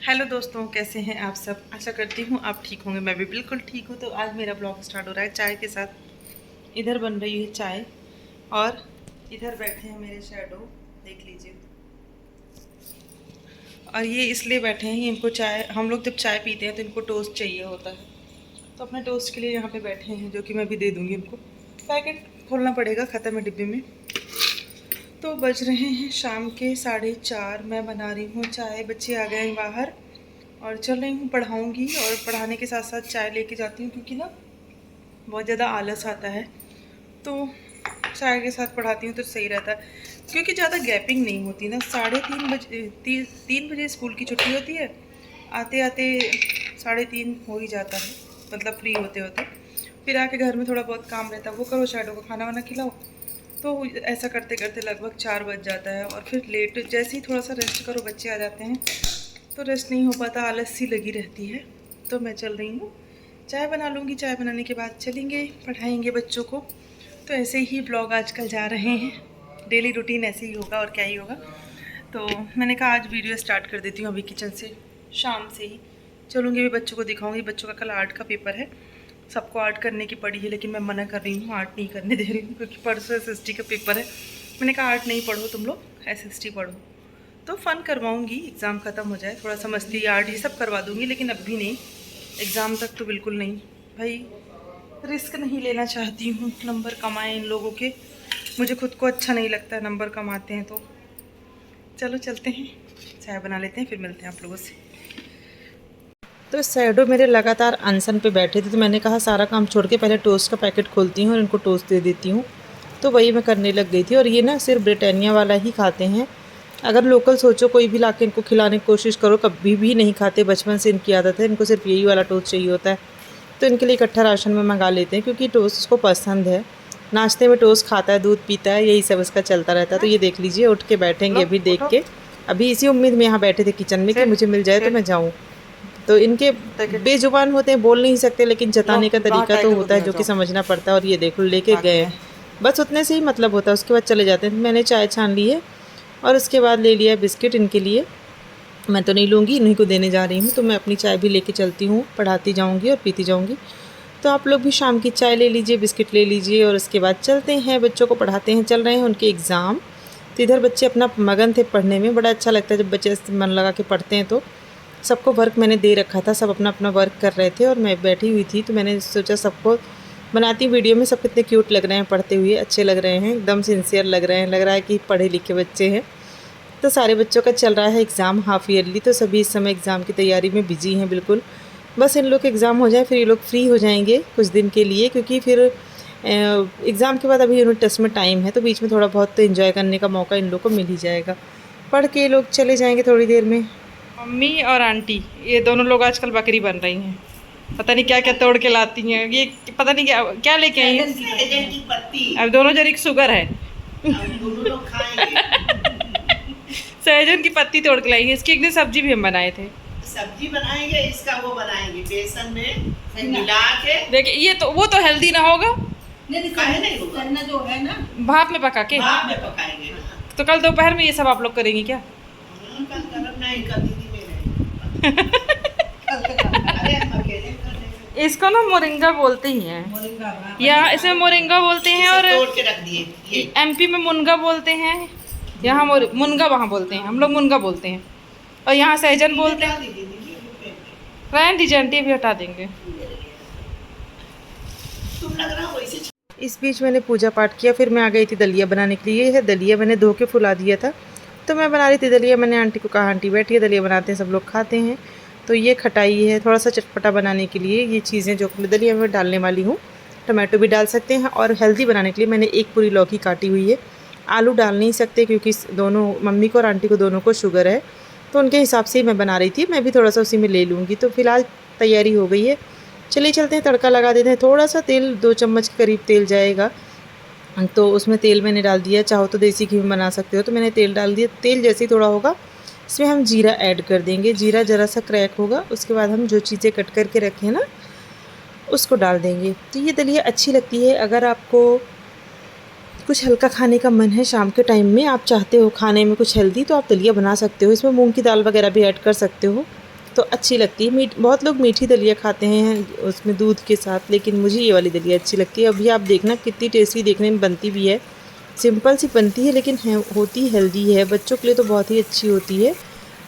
Hello दोस्तों, कैसे हैं आप सब। आशा करती हूँ आप ठीक होंगे। मैं भी बिल्कुल ठीक हूँ। तो आज मेरा ब्लॉग स्टार्ट हो रहा है चाय के साथ। इधर बन रही है चाय और इधर बैठे हैं मेरे शैडो, देख लीजिए। और ये इसलिए बैठे हैं, इनको चाय, हम लोग जब चाय पीते हैं तो इनको टोस्ट चाहिए होता है, तो अपने टोस्ट के लिए यहाँ पे बैठे हैं, जो कि मैं भी दे दूँगी इनको। पैकेट खोलना पड़ेगा, ख़त्म है डिब्बे में। तो बज रहे हैं शाम के 4:30। मैं बना रही हूँ चाय, बच्चे आ गए हैं बाहर और चल रही हूँ पढ़ाऊँगी। और पढ़ाने के साथ साथ चाय लेके जाती हूँ, क्योंकि ना बहुत ज़्यादा आलस आता है, तो चाय के साथ पढ़ाती हूँ तो सही रहता है। क्योंकि ज़्यादा गैपिंग नहीं होती ना। 3:30 बजे 3 बजे स्कूल की छुट्टी होती है, आते आते 3:30 हो ही जाता है, मतलब फ्री होते होते। फिर आके घर में थोड़ा बहुत काम रहता है, वो करो, शैडो को खाना वाना खिलाओ, तो ऐसा करते करते लगभग 4 बज जाता है। और फिर लेट, जैसे ही थोड़ा सा रेस्ट करो बच्चे आ जाते हैं, तो रेस्ट नहीं हो पाता, आलस सी लगी रहती है। तो मैं चल रही हूँ, चाय बना लूँगी, चाय बनाने के बाद चलेंगे, पढ़ाएंगे बच्चों को। तो ऐसे ही ब्लॉग आजकल जा रहे हैं, डेली रूटीन ऐसे ही होगा और क्या ही होगा। तो मैंने कहा आज वीडियो स्टार्ट कर देती हूँ अभी किचन से। शाम से ही चलूँगी, भी बच्चों को दिखाऊँगी। बच्चों का कल आर्ट का पेपर है, सबको आर्ट करने की पड़ी है, लेकिन मैं मना कर रही हूँ, आर्ट नहीं करने दे रही हूँ, क्योंकि परसों SST का पेपर है। मैंने कहा आर्ट नहीं पढ़ो तुम लोग, SST पढ़ो। तो फ़न करवाऊँगी, एग्ज़ाम ख़त्म हो जाए, थोड़ा सा मस्ती आर्ट ये सब करवा दूँगी, लेकिन अब भी नहीं, एग्ज़ाम तक तो बिल्कुल नहीं भाई। रिस्क नहीं लेना चाहती हूँ, नंबर कमाएं इन लोगों के, मुझे खुद को अच्छा नहीं लगता नंबर कमाते हैं। तो चलो चलते हैं, चाय बना लेते हैं, फिर मिलते हैं आप लोगों से। तो शैडो मेरे लगातार अनशन पे बैठे थे, तो मैंने कहा सारा काम छोड़ के पहले टोस्ट का पैकेट खोलती हूँ और इनको टोस्ट दे देती हूँ। तो वही मैं करने लग गई थी। और ये ना सिर्फ ब्रिटानिया वाला ही खाते हैं। अगर लोकल सोचो कोई भी ला के इनको खिलाने की कोशिश करो, कभी भी नहीं खाते। बचपन से इनकी आदत है, इनको सिर्फ यही वाला टोस्ट चाहिए होता है। तो इनके लिए इकट्ठा राशन में मंगा लेते हैं, क्योंकि टोस्ट उसको पसंद है। नाश्ते में टोस्ट खाता है, दूध पीता है, यही सब इसका चलता रहता है। तो ये देख लीजिए, उठ के बैठेंगे अभी देख के। अभी इसी उम्मीद में यहाँ बैठे थे किचन में कि मुझे मिल जाए तो मैं जाऊँ। तो इनके बेजुबान होते हैं, बोल नहीं सकते, लेकिन जताने का तरीका तो होता है जो कि समझना पड़ता है। और ये देखो लेके गए हैं, बस उतने से ही मतलब होता है, उसके बाद चले जाते हैं। मैंने चाय छान ली है और उसके बाद ले लिया बिस्किट इनके लिए। मैं तो नहीं लूँगी, इन्हीं को देने जा रही हूँ। तो मैं अपनी चाय भी लेके चलती हूँ, पढ़ाती जाऊँगी और पीती जाऊँगी। तो आप लोग भी शाम की चाय ले लीजिए, बिस्किट ले लीजिए, और उसके बाद चलते हैं, बच्चों को पढ़ाते हैं। चल रहे हैं उनके एग्ज़ाम, तो इधर बच्चे अपना मगन थे पढ़ने में। बड़ा अच्छा लगता है जब बच्चे मन लगा के पढ़ते हैं। तो सबको वर्क मैंने दे रखा था, सब अपना अपना वर्क कर रहे थे और मैं बैठी हुई थी। तो मैंने सोचा सबको बनाती वीडियो में। सब कितने क्यूट लग रहे हैं पढ़ते हुए, अच्छे लग रहे हैं, एकदम सिंसियर लग रहे हैं, लग रहा है कि पढ़े लिखे बच्चे हैं। तो सारे बच्चों का चल रहा है एग्ज़ाम हाफ ईयरली, तो सभी इस समय एग्ज़ाम की तैयारी में बिजी हैं बिल्कुल। बस इन लोग के एग्ज़ाम हो जाए, फिर ये लोग फ्री हो जाएंगे कुछ दिन के लिए, क्योंकि फिर एग्ज़ाम के बाद अभी यूनिट टेस्ट में टाइम है, तो बीच में थोड़ा बहुत तो इन्जॉय करने का मौका इन लोग को मिल ही जाएगा। पढ़ के लोग चले जाएंगे थोड़ी देर में। मम्मी और आंटी ये दोनों लोग आजकल बकरी बन रही हैं, पता नहीं क्या क्या तोड़ के लाती हैं। ये पता नहीं क्या क्या लेके आई हैं। अब दोनों जरी शुगर है, सहजन की पत्ती तोड़ के लाई है। इसकी एक दिन सब्जी भी हम बनाए थे। सब्जी बनाएंगे, इसका वो बनाएंगे बेसन में मिला के। देखिए ये तो वो तो हेल्दी ना होगा। नहीं होगा, जो है ना भाप में पका के, भाप में पकाएंगे। तो कल दोपहर में ये सब आप लोग करेंगी क्या? कल करब नहीं, कल दीदी में नहीं। इसको ना मोरिंगा बोलते ही हैं, या इसे मोरिंगा बोलते हैं, और तोड़ के रख दिए। MP में मुनगा बोलते हैं, यहाँ मुनगा वहाँ बोलते हैं, हम लोग मुनगा बोलते हैं, और यहाँ सहजन बोलते हैं। रहने दीजिए आंटी, अभी हटा देंगे। तुम लग रहा वैसे। इस बीच मैंने पूजा पाठ किया, फिर मैं आ गई थी दलिया बनाने के लिए। ये है दलिया, मैंने धो के फुला दिया था, तो मैं बना रही थी दलिया। मैंने आंटी को कहा आंटी बैठिए, दलिया बनाते हैं, सब लोग खाते हैं। तो ये खटाई है, थोड़ा सा चटपटा बनाने के लिए ये चीज़ें जो दलिया में डालने वाली हूँ। टमाटो भी डाल सकते हैं, और हेल्दी बनाने के लिए मैंने एक पूरी लौकी काटी हुई है। आलू डाल नहीं सकते, क्योंकि दोनों मम्मी को और आंटी को दोनों को शुगर है, तो उनके हिसाब से ही मैं बना रही थी। मैं भी थोड़ा सा उसी में ले लूँगी। तो फिलहाल तैयारी हो गई है, चलिए चलते हैं, तड़का लगा देते हैं। थोड़ा सा तेल, 2 चम्मच के करीब तेल जाएगा। तो उसमें तेल मैंने डाल दिया, चाहो तो देसी घी में बना सकते हो। तो मैंने तेल डाल दिया। तेल जैसे ही थोड़ा होगा, इसमें हम जीरा ऐड कर देंगे। जीरा ज़रा सा क्रैक होगा, उसके बाद हम जो चीज़ें कट करके रखे हैं ना, उसको डाल देंगे। तो ये दलिया अच्छी लगती है। अगर आपको कुछ हल्का खाने का मन है शाम के टाइम में, आप चाहते हो खाने में कुछ हेल्दी, तो आप दलिया बना सकते हो। इसमें मूंग की दाल वगैरह भी ऐड कर सकते हो। तो अच्छी लगती है। बहुत लोग मीठी दलिया खाते हैं उसमें दूध के साथ, लेकिन मुझे ये वाली दलिया अच्छी लगती है। अभी आप देखना कितनी टेस्टी देखने में बनती भी है। सिंपल सी बनती है लेकिन होती हेल्दी है, बच्चों के लिए तो बहुत ही अच्छी होती है।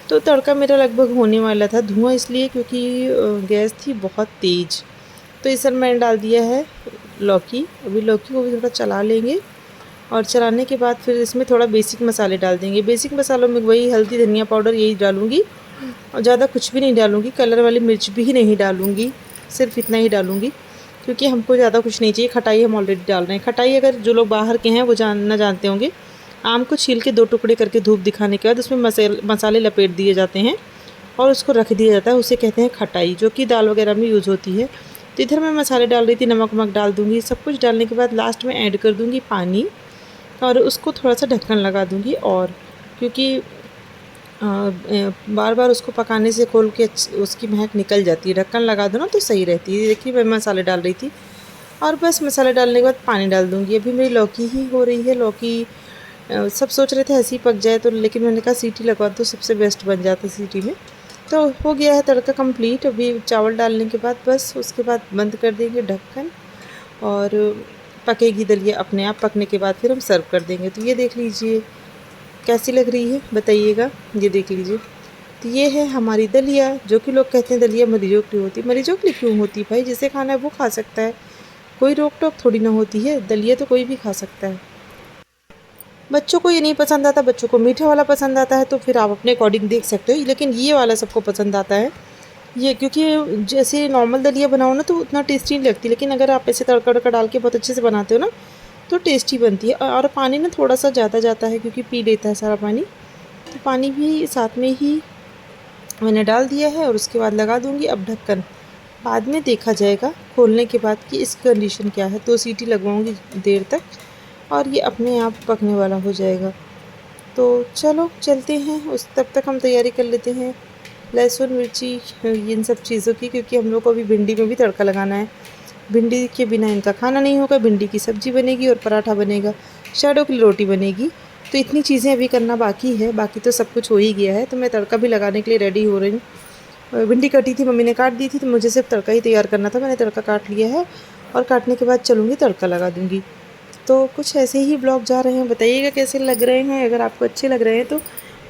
तो तड़का मेरा लगभग होने वाला था, धुआं इसलिए क्योंकि गैस थी बहुत तेज़। तो इस पर मैंने डाल दिया है लौकी। अभी लौकी को भी थोड़ा चला लेंगे और चलाने के बाद फिर इसमें थोड़ा बेसिक मसाले डाल देंगे। बेसिक मसालों में वही हल्दी धनिया पाउडर यही डालूँगी और ज़्यादा कुछ भी नहीं डालूँगी। कलर वाली मिर्च भी नहीं डालूँगी, सिर्फ इतना ही डालूँगी क्योंकि हमको ज़्यादा कुछ नहीं चाहिए। खटाई हम ऑलरेडी डाल रहे हैं। खटाई अगर जो लोग बाहर के हैं वो जानते होंगे, आम को छील के 2 टुकड़े करके धूप दिखाने के बाद उसमें मसाले लपेट दिए जाते हैं और उसको रख दिया जाता है, उसे कहते हैं खटाई, जो कि दाल वगैरह में यूज़ होती है। तो इधर मैं मसाले डाल रही थी, नमक वमक डाल दूँगी। सब कुछ डालने के बाद लास्ट में ऐड कर दूँगी पानी और उसको थोड़ा सा ढक्कन लगा दूँगी। और क्योंकि बार बार उसको पकाने से खोल के उसकी महक निकल जाती है, ढक्कन लगा दो ना तो सही रहती है। देखिए मैं मसाले डाल रही थी और बस मसाले डालने के बाद पानी डाल दूँगी। अभी मेरी लौकी ही हो रही है। लौकी सब सोच रहे थे ऐसे ही पक जाए तो, लेकिन मैंने कहा सीटी लगवा दो, सबसे बेस्ट बन जाता है सीटी में। तो हो गया है तड़का कंप्लीट। अभी चावल डालने के बाद बस उसके बाद बंद कर देंगे ढक्कन और पकेगी दलिया अपने आप। पकने के बाद फिर हम सर्व कर देंगे। तो ये देख लीजिए कैसी लग रही है, बताइएगा। ये देख लीजिए, तो ये है हमारी दलिया, जो कि लोग कहते हैं दलिया मरीजों के लिए होती है। मरीजों के लिए क्यों होती भाई? जिसे खाना है वो खा सकता है, कोई रोक टोक थोड़ी ना होती है। दलिया तो कोई भी खा सकता है। बच्चों को ये नहीं पसंद आता, बच्चों को मीठा वाला पसंद आता है, तो फिर आप अपने अकॉर्डिंग देख सकते हो। लेकिन ये वाला सबको पसंद आता है ये, क्योंकि जैसे नॉर्मल दलिया बनाओ ना तो उतना टेस्टी नहीं लगती, लेकिन अगर आप ऐसे तड़का वड़का डाल के बहुत अच्छे से बनाते हो ना तो टेस्टी बनती है। और पानी ना थोड़ा सा ज़्यादा जाता है क्योंकि पी लेता है सारा पानी, तो पानी भी साथ में ही मैंने डाल दिया है और उसके बाद लगा दूँगी अब ढक्कन। बाद में देखा जाएगा खोलने के बाद कि इसकी कंडीशन क्या है। 2 सीटी लगवाऊँगी देर तक और ये अपने आप पकने वाला हो जाएगा। तो चलो चलते हैं, उस तब तक हम तैयारी कर लेते हैं लहसुन मिर्ची इन सब चीज़ों की, क्योंकि हम लोग को अभी भिंडी में भी तड़का लगाना है। भिंडी के बिना इनका खाना नहीं होगा। भिंडी की सब्ज़ी बनेगी और पराठा बनेगा, शैडो के लिए रोटी बनेगी। तो इतनी चीज़ें अभी करना बाकी है, बाकी तो सब कुछ हो ही गया है। तो मैं तड़का भी लगाने के लिए रेडी हो रही हूँ। भिंडी कटी थी, मम्मी ने काट दी थी, तो मुझे सिर्फ तड़का ही तैयार करना था। मैंने तड़का काट लिया है और काटने के बाद चलूँगी तड़का लगा दूँगी। तो कुछ ऐसे ही ब्लॉग जा रहे हैं, बताइएगा कैसे लग रहे हैं। अगर आपको अच्छे लग रहे हैं तो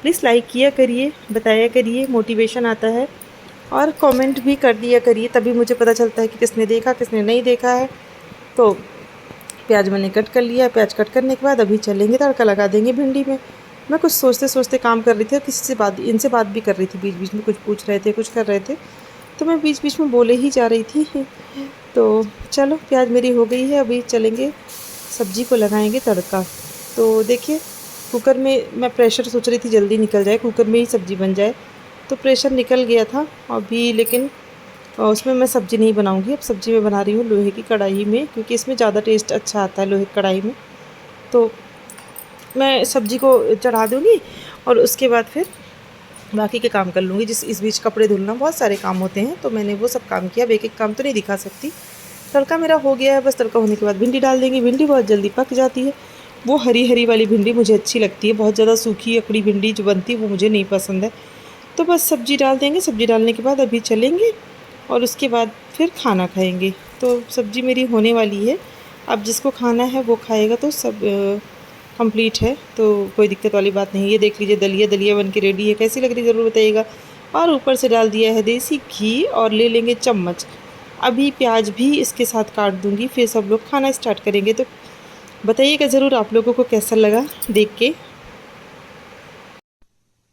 प्लीज़ लाइक किया करिए, बताया करिए, मोटिवेशन आता है। और कमेंट भी कर दिया करिए, तभी मुझे पता चलता है कि किसने देखा किसने नहीं देखा है। तो प्याज मैंने कट कर लिया। प्याज कट करने के बाद अभी चलेंगे तड़का लगा देंगे भिंडी में। मैं कुछ सोचते सोचते काम कर रही थी और किसी से इनसे बात भी कर रही थी। बीच बीच में कुछ पूछ रहे थे, कुछ कर रहे थे, तो मैं बीच बीच में बोले ही जा रही थी। तो चलो प्याज मेरी हो गई है, अभी चलेंगे सब्जी को लगाएंगे तड़का। तो देखिए कुकर में मैं प्रेशर सोच रही थी जल्दी निकल जाए, कुकर में ही सब्ज़ी बन जाए, तो प्रेशर निकल गया था अभी। लेकिन उसमें मैं सब्ज़ी नहीं बनाऊंगी, अब सब्ज़ी मैं बना रही हूँ लोहे की कढ़ाई में, क्योंकि इसमें ज़्यादा टेस्ट अच्छा आता है लोहे की कढ़ाई में। तो मैं सब्ज़ी को चढ़ा दूँगी और उसके बाद फिर बाकी के काम कर लूँगी। इस बीच कपड़े धुलना, बहुत सारे काम होते हैं, तो मैंने वो सब काम किया। अब एक एक काम तो नहीं दिखा सकती। तड़का मेरा हो गया है, बस तड़का होने के बाद भिंडी डाल देंगे। भिंडी बहुत जल्दी पक जाती है। वो हरी हरी वाली भिंडी मुझे अच्छी लगती है, बहुत ज़्यादा सूखी अकड़ी भिंडी जो बनती है वो मुझे नहीं पसंद है। तो बस सब्ज़ी डाल देंगे। सब्ज़ी डालने के बाद अभी चलेंगे और उसके बाद फिर खाना खाएंगे। तो सब्ज़ी मेरी होने वाली है, अब जिसको खाना है वो खाएगा, तो सब कंप्लीट है, तो कोई दिक्कत वाली बात नहीं। ये देख लीजिए दलिया बन के रेडी है। कैसी लग रही है ज़रूर बताइएगा। और ऊपर से डाल दिया है देसी घी और ले लेंगे चम्मच। अभी प्याज भी इसके साथ काट दूँगी, फिर सब लोग खाना स्टार्ट करेंगे। तो बताइएगा ज़रूर आप लोगों को कैसा लगा देख के।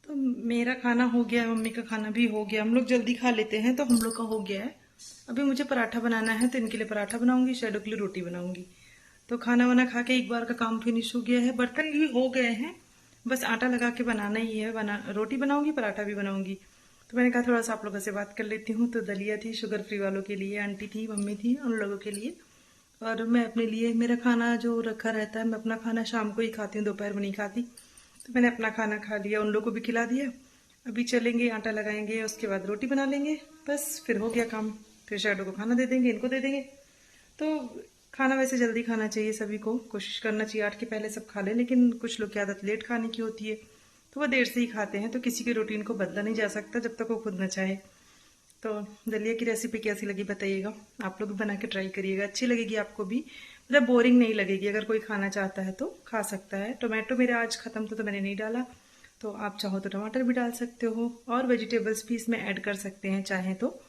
तो मेरा खाना हो गया है, मम्मी का खाना भी हो गया। हम लोग जल्दी खा लेते हैं, तो हम लोग का हो गया है। अभी मुझे पराठा बनाना है, तो इनके लिए पराठा बनाऊंगी, शैडो के लिए रोटी बनाऊंगी। तो खाना वाना खा के एक बार का काम फिनिश हो गया है। बर्तन भी हो गए हैं, बस आटा लगा के बनाना ही है। रोटी बनाऊंगी, पराठा भी बनाऊंगी। तो मैंने कहा थोड़ा सा आप लोगों से बात कर लेती हूँ। तो दलिया थी शुगर फ्री वालों के लिए, आंटी थी, मम्मी थी, उन लोगों के लिए। और मैं अपने लिए, मेरा खाना जो रखा रहता है, मैं अपना खाना शाम को ही खाती हूँ, दोपहर में नहीं खाती। तो मैंने अपना खाना खा लिया, उन लोगों को भी खिला दिया। अभी चलेंगे आटा लगाएंगे, उसके बाद रोटी बना लेंगे, बस फिर हो गया काम। फिर शैडो को खाना दे देंगे, इनको दे देंगे। तो खाना वैसे जल्दी खाना चाहिए, सभी को कोशिश करना चाहिए 8 के पहले सब खा लें, लेकिन कुछ लोग की आदत लेट खाने की होती है, तो वो देर से ही खाते हैं, तो किसी की रूटीन को बदला नहीं जा सकता जब तक वो खुद न चाहे। तो दलिया की रेसिपी कैसी लगी बताइएगा, आप लोग भी बना के ट्राई करिएगा, अच्छी लगेगी आपको भी, मतलब बोरिंग नहीं लगेगी। अगर कोई खाना चाहता है तो खा सकता है। टोमेटो मेरा आज ख़त्म था तो मैंने नहीं डाला, तो आप चाहो तो टमाटर भी डाल सकते हो और वेजिटेबल्स भी इसमें ऐड कर सकते हैं चाहें तो,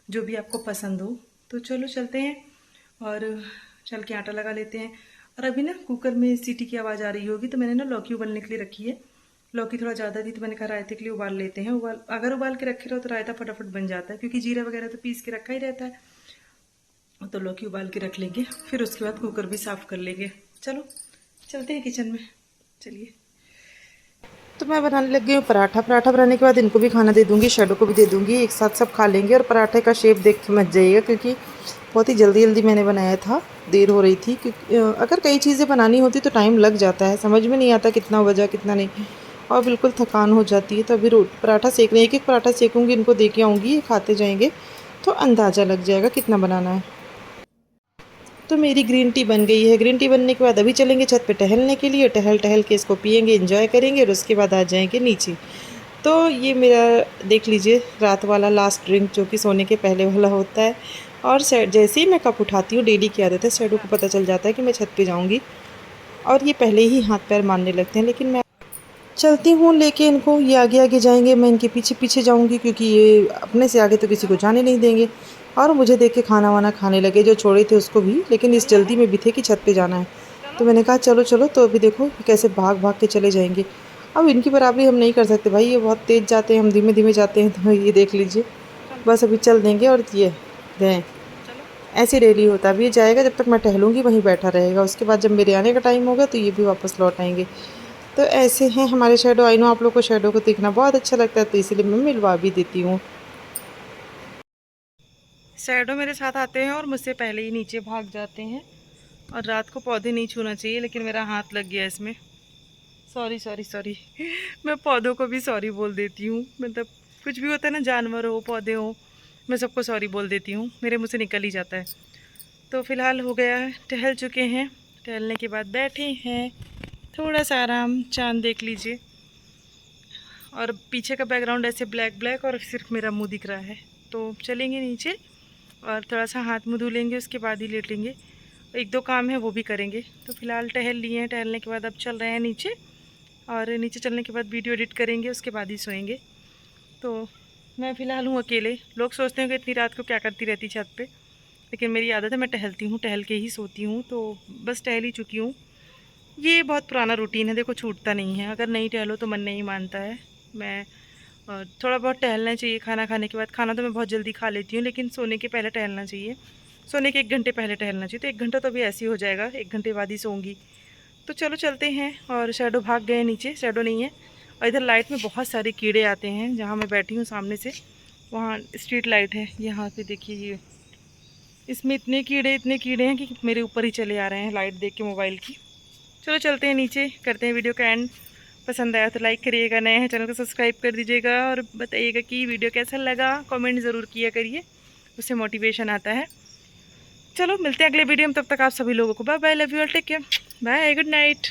जो भी आपको पसंद हो। तो चलो चलते हैं और चल के आटा लगा लेते हैं। और अभी ना कुकर में सीटी की आवाज़ आ रही होगी, तो मैंने ना लौकी उबलने के लिए रखी है। लौकी थोड़ा ज़्यादा थी तो मैंने कहा रायते के लिए उबाल लेते हैं। अगर उबाल के रखे रहो तो रायता फटाफट बन जाता है, क्योंकि जीरा वगैरह तो पीस के रखा ही रहता है। तो लौकी उबाल के रख लेंगे, फिर उसके बाद कुकर भी साफ़ कर लेंगे। चलो चलते हैं किचन में, चलिए। तो मैं बनाने लग गई हूँ पराठा। पराठा बनाने के बाद इनको भी खाना दे दूँगी, शैडो को भी दे दूँगी, एक साथ सब खा लेंगे। और पराठे का शेप देख के मच जाइएगा, क्योंकि बहुत ही जल्दी जल्दी मैंने बनाया था, देर हो रही थी। क्योंकि अगर कई चीज़ें बनानी होती तो टाइम लग जाता है, समझ में नहीं आता कितना बजा कितना नहीं, और बिल्कुल थकान हो जाती है। तो अभी पराठा सेक रही, एक एक पराठा सेकूँगी, इनको दे के आऊँगी, ये खाते जाएंगे तो अंदाज़ा लग जाएगा कितना बनाना है। तो मेरी ग्रीन टी बन गई है। ग्रीन टी बनने के बाद अभी चलेंगे छत पे टहलने के लिए, टहल टहल के इसको पियेंगे, एंजॉय करेंगे और उसके बाद आ जाएंगे नीचे। तो ये मेरा देख लीजिए रात वाला लास्ट ड्रिंक, जो कि सोने के पहले वाला होता है। और जैसे ही मैं कप उठाती हूँ, डेली की आदत है, शैडो को पता चल जाता है कि मैं छत पे जाऊँगी, और ये पहले ही हाथ पैर मारने लगते हैं। लेकिन मैं चलती हूँ लेके इनको, ये आगे आगे जाएंगे, मैं इनके पीछे पीछे जाऊँगी, क्योंकि ये अपने से आगे तो किसी को जाने नहीं देंगे। और मुझे देख के खाना वाना खाने लगे, जो छोड़े थे उसको भी, लेकिन इस जल्दी में भी थे कि छत पे जाना है। तो मैंने कहा चलो चलो, तो अभी देखो कैसे भाग भाग के चले जाएंगे। अब इनकी बराबरी हम नहीं कर सकते भाई, ये बहुत तेज़ जाते हैं, हम धीमे धीमे जाते हैं। तो ये देख लीजिए, बस अभी चल देंगे। और ये दें, ऐसे डेली होता है। अब ये जाएगा, जब तक मैं टहलूँगी वहीं बैठा रहेगा, उसके बाद जब मेरे आने का टाइम होगा तो ये भी वापस लौट आएंगे। तो ऐसे हैं हमारे शैडो। आई नो आप लोग को शैडो को देखना बहुत अच्छा लगता है, तो इसीलिए मैं मिलवा भी देती हूँ। शैडो मेरे साथ आते हैं और मुझसे पहले ही नीचे भाग जाते हैं। और रात को पौधे नहीं छूना चाहिए, लेकिन मेरा हाथ लग गया इसमें। सॉरी सॉरी सॉरी मैं पौधों को भी सॉरी बोल देती हूँ, मतलब कुछ भी होता है ना, जानवर हो पौधे हो, मैं सबको सॉरी बोल देती हूँ, मेरे मुँह से निकल ही जाता है। तो फ़िलहाल हो गया है, टहल चुके हैं, टहलने के बाद बैठे हैं, थोड़ा सा आराम, चाँद देख लीजिए। और पीछे का बैकग्राउंड ऐसे ब्लैक ब्लैक और सिर्फ मेरा मुंह दिख रहा है। तो चलेंगे नीचे और थोड़ा सा हाथ मुँह धो लेंगे, उसके बाद ही लेटेंगे। एक दो काम है वो भी करेंगे। तो फ़िलहाल टहल लिए हैं, टहलने के बाद अब चल रहे हैं नीचे, और नीचे चलने के बाद वीडियो एडिट करेंगे, उसके बाद ही सोएंगे। तो मैं फ़िलहाल हूँ अकेले। लोग सोचते हैं कि इतनी रात को क्या करती रहती छत पे, लेकिन मेरी आदत है, मैं टहलती हूँ, टहल के ही सोती हूँ। तो बस टहल ही चुकी हूँ। ये बहुत पुराना रूटीन है, देखो छूटता नहीं है। अगर नहीं टहलो तो मन नहीं मानता है। मैं थोड़ा बहुत टहलना चाहिए खाना खाने के बाद। खाना तो मैं बहुत जल्दी खा लेती हूँ, लेकिन सोने के पहले टहलना चाहिए। सोने के 1 घंटे पहले टहलना चाहिए। तो 1 घंटा तो अभी ऐसे ही हो जाएगा, 1 घंटे बाद ही सोऊंगी। तो चलो चलते हैं। और शैडो भाग गए नीचे, शैडो नहीं है। और इधर लाइट में बहुत सारे कीड़े आते हैं, जहाँ मैं बैठी हूँ सामने से, वहाँ स्ट्रीट लाइट है, यहाँ पे देखिए ये, इसमें इतने कीड़े हैं कि मेरे ऊपर ही चले आ रहे हैं लाइट देख के मोबाइल की। चलो चलते हैं नीचे, करते हैं वीडियो का एंड। पसंद आया तो लाइक करिएगा, नए हैं चैनल को सब्सक्राइब कर दीजिएगा, और बताइएगा कि वीडियो कैसा लगा, कमेंट ज़रूर किया करिए, उससे मोटिवेशन आता है। चलो मिलते हैं अगले वीडियो में, तब तक आप सभी लोगों को bye bye, love you all, take care, bye, good night.